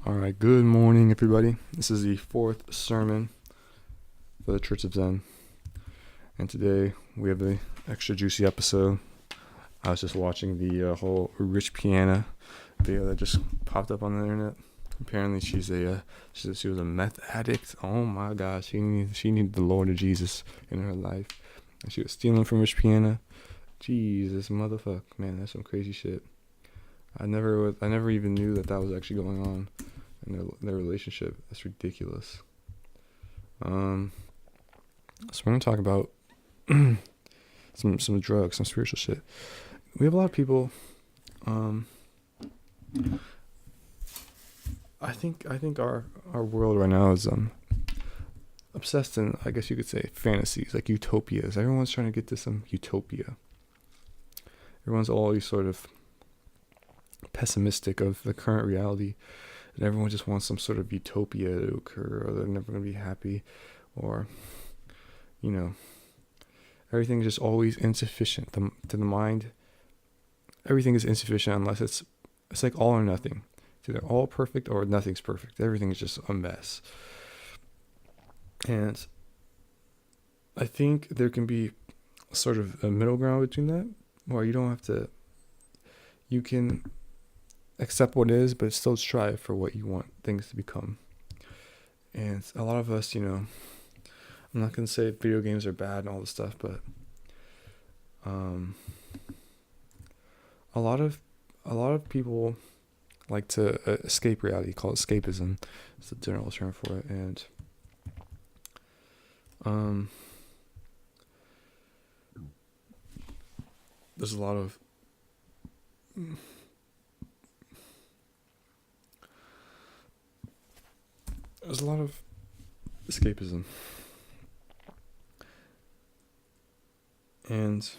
All right, good morning, everybody. This is the fourth sermon for the Church of Xen, and today we have an extra juicy episode. I was just watching the whole Rich Piana video that just popped up on the internet. Apparently, she was a meth addict. Oh my gosh, she needed the Lord of Jesus in her life, and she was stealing from Rich Piana. Jesus, motherfucker, man, that's some crazy shit. I never even knew that was actually going on in their relationship. That's ridiculous. So we're gonna talk about some drugs, some spiritual shit. We have a lot of people. I think our world right now is obsessed in, I guess you could say, fantasies, like utopias. Everyone's trying to get to some utopia. Everyone's always sort of pessimistic of the current reality, and everyone just wants some sort of utopia to occur, or they're never going to be happy, or everything is just always insufficient to the mind. Everything is insufficient unless it's like all or nothing. It's either all perfect or nothing's perfect. Everything is just a mess. And I think there can be sort of a middle ground between that, where you can accept what is, but still strive for what you want things to become. And a lot of us, I'm not going to say video games are bad and all this stuff, but a lot of people like to escape reality, call it escapism. It's the general term for it. And there's a lot of escapism, and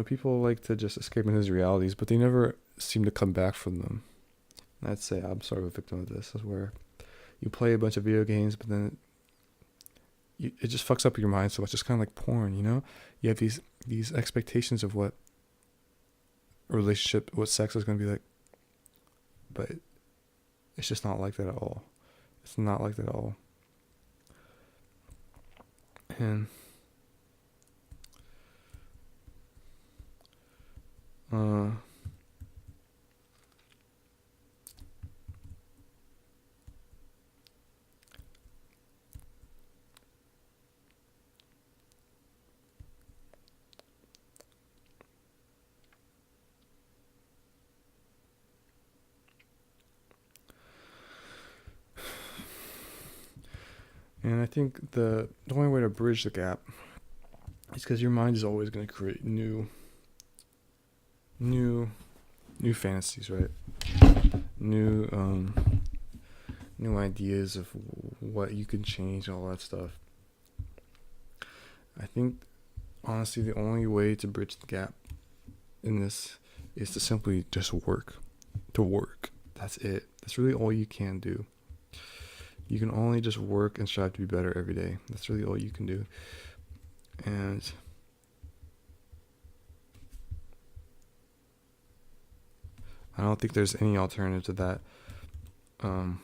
people like to just escape into these realities, but they never seem to come back from them. And I'd say I'm sort of a victim of this. Is where you play a bunch of video games, but then it just fucks up your mind so much. It's kind of like porn, You have these expectations of what a relationship, what sex is going to be like, but it's just not like that at all. It's not like that at all. And I think the only way to bridge the gap is because your mind is always going to create new fantasies, right? New ideas of what you can change, all that stuff. I think, honestly, the only way to bridge the gap in this is to simply just work. That's it. That's really all you can do. You can only just work and strive to be better every day. That's really all you can do. And I don't think there's any alternative to that. I'm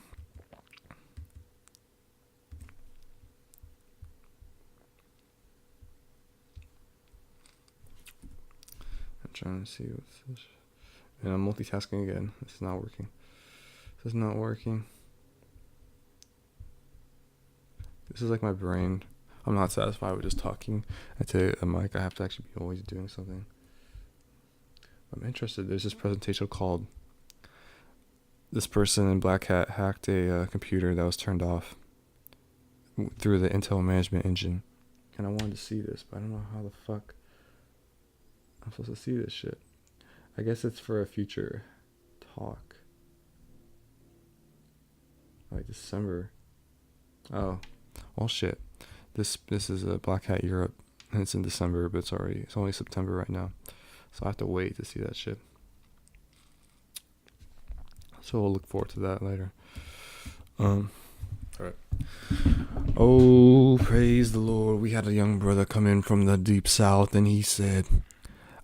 trying to see what's this. And I'm multitasking again. This is not working. This is like my brain. I'm not satisfied with just talking into a mic. I have to actually be always doing something. I'm interested. There's this presentation called "This person in black hat hacked a computer that was turned off through the Intel management engine," and I wanted to see this, but I don't know how the fuck I'm supposed to see this shit. I guess it's for a future talk, like December. Oh, well, shit. This is a Black Hat Europe, and it's in December, but it's only September right now, so I have to wait to see that shit. So we'll look forward to that later. All right. Oh, praise the Lord. We had a young brother come in from the deep south, and he said,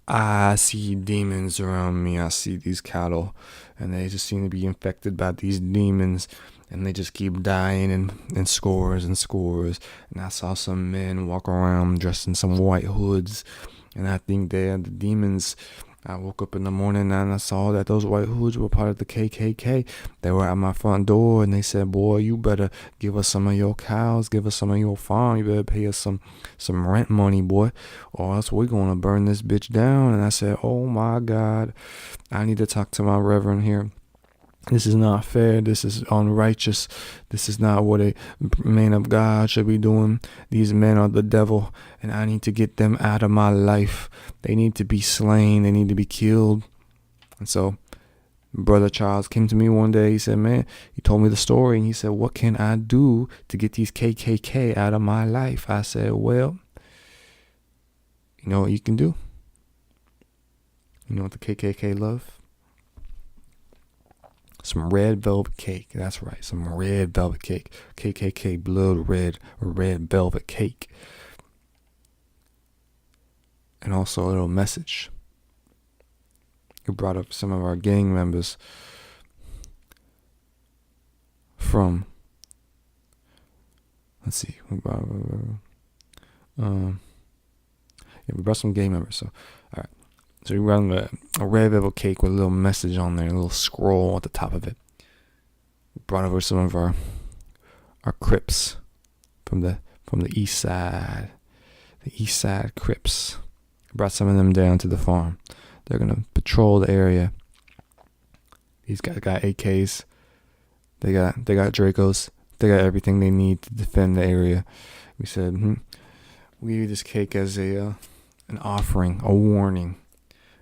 I see demons around me. I see these cattle, and they just seem to be infected by these demons, and they just keep dying in scores and scores. And I saw some men walk around dressed in some white hoods, and I think they're the demons. I woke up in the morning and I saw that those white hoods were part of the KKK. They were at my front door and they said, "Boy, you better give us some of your cows, give us some of your farm. You better pay us some rent money, boy, or else we're gonna burn this bitch down." And I said, "Oh my God, I need to talk to my reverend here. This is not fair. This is unrighteous. This is not what a man of God should be doing. These men are the devil, and I need to get them out of my life. They need to be slain. They need to be killed." And so Brother Charles came to me one day. He said, "Man," he told me the story, and he said, "What can I do to get these KKK out of my life?" I said, "Well, you know what you can do? You know what the KKK love? Some red velvet cake." That's right, some red velvet cake. KKK blood red velvet cake. And also a little message. He brought up some of our gang members from, let's see, we brought some gang members. So, all right. So we brought a red velvet cake with a little message on there, a little scroll at the top of it. We brought over some of our Crips from the east side, Crips. Brought some of them down to the farm. They're gonna patrol the area. These guys got AKs. They got Dracos. They got everything they need to defend the area. We said, we use this cake as an offering, a warning.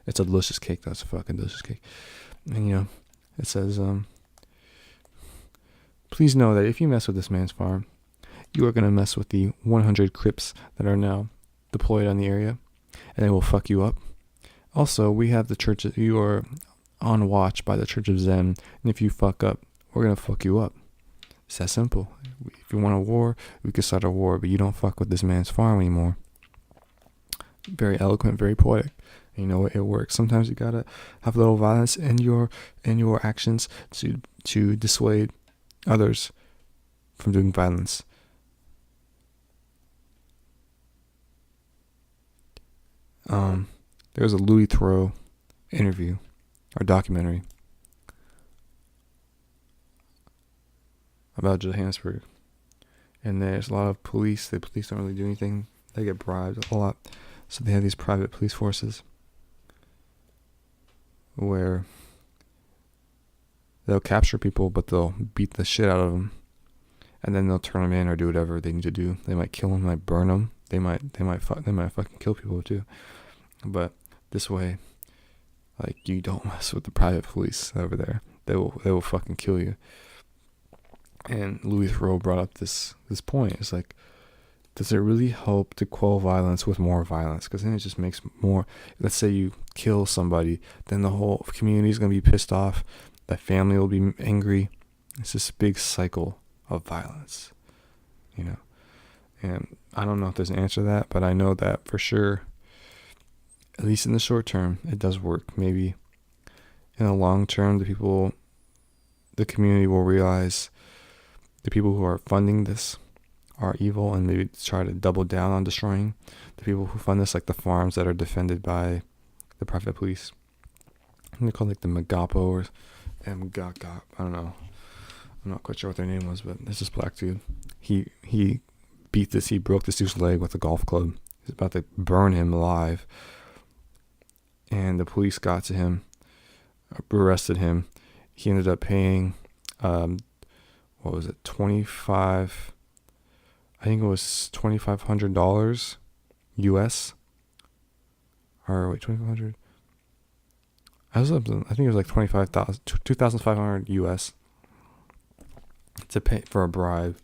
It's a delicious cake. That's a fucking delicious cake. And it says, "Please know that if you mess with this man's farm, you are gonna mess with the 100 Crips that are now deployed on the area, and they will fuck you up. Also, we have the church. You are on watch by the Church of Xen, and if you fuck up, we're gonna fuck you up. It's that simple. If you want a war, we could start a war, but you don't fuck with this man's farm anymore." Very eloquent, very poetic. You know, it works. Sometimes you gotta have a little violence in your actions to dissuade others from doing violence. There was a Louis Theroux interview or documentary about Johannesburg, and there's a lot of police. The police don't really do anything. They get bribed a lot, so they have these private police forces where they'll capture people, but they'll beat the shit out of them, and then they'll turn them in or do whatever they need to do. They might kill them, might burn them. They might fucking kill people too. But this way, like, you don't mess with the private police over there. They will fucking kill you. And Louis Theroux brought up this point. It's like, does it really help to quell violence with more violence? Because then it just makes more. Let's say you kill somebody, then the whole community is gonna be pissed off. The family will be angry. It's this big cycle of violence, And I don't know if there's an answer to that, but I know that for sure, at least in the short term, it does work. Maybe in the long term, the community will realize the people who are funding this are evil, and maybe try to double down on destroying the people who fund this, like the farms that are defended by the private police. I think they're called like the Magapo or Mgaka. I don't know. I'm not quite sure what their name was, but it's this black dude. He broke this dude's leg with a golf club. He's about to burn him alive. And the police got to him, arrested him. He ended up paying, what was it, $2,500 US. Or wait, 2,500. I think it was like 2,500 US to pay for a bribe,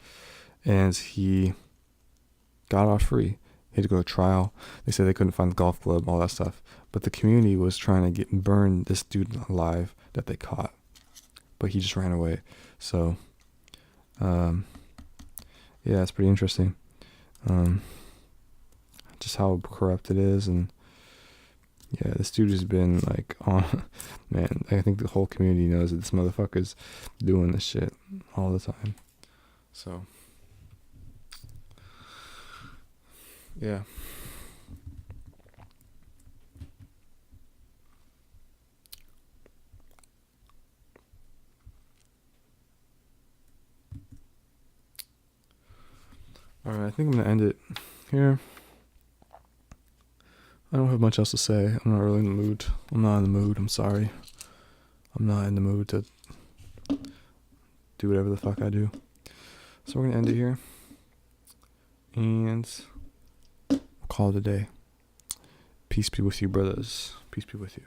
and he got off free. He had to go to trial. They said they couldn't find the golf club, all that stuff. But the community was trying to burn this dude alive that they caught. But he just ran away. So, yeah, it's pretty interesting. Just how corrupt it is. And, Yeah, this dude has been like on. Man, I think the whole community knows that this motherfucker's doing this shit all the time. So, yeah. Alright, I think I'm gonna end it here. I don't have much else to say. I'm not really in the mood. I'm not in the mood. I'm sorry. I'm not in the mood to do whatever the fuck I do. So we're gonna end it here. And call it a day. Peace be with you, brothers. Peace be with you.